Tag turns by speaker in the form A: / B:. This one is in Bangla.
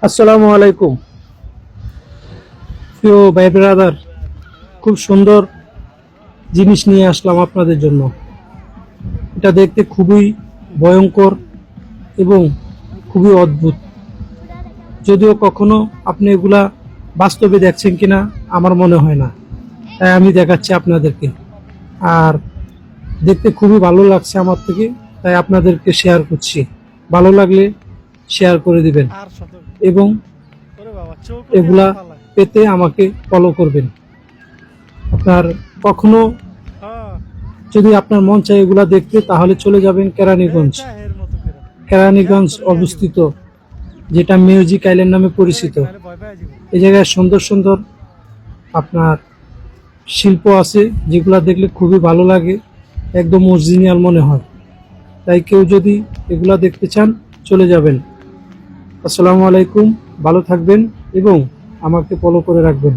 A: আসসালামু আলাইকুম প্রিয় ভাই ব্রাদার, খুব সুন্দর জিনিস নিয়ে আসলাম আপনাদের জন্য। এটা দেখতে খুবই ভয়ঙ্কর এবং খুবই অদ্ভুত। যদিও কখনো আপনি এগুলা বাস্তবে দেখছেন কিনা আমার মনে হয় না, তাই আমি দেখাচ্ছি আপনাদেরকে। আর দেখতে খুবই ভালো লাগছে আমার থেকে, তাই আপনাদেরকে শেয়ার করছি। ভালো লাগলে শেয়ার করে দিবেন এবং এগুলা পেতে আমাকে ফলো করবেন। আপনার কখনো যদি আপনার মন চায় এগুলা দেখতে, তাহলে চলে যাবেন কেরানীগঞ্জ। কেরানীগঞ্জ অবস্থিত, যেটা মিউজিক আইল্যান্ড নামে পরিচিত। এই জায়গায় সুন্দর সুন্দর আপনার শিল্প আছে, যেগুলা দেখলে খুবই ভালো লাগে, একদম অরিজিনাল মনে হয়। তাই কেউ যদি এগুলা দেখতে চান, চলে যাবেন। আসসালামু আলাইকুম, ভালো থাকবেন এবং আমাকে ফলো করে রাখবেন।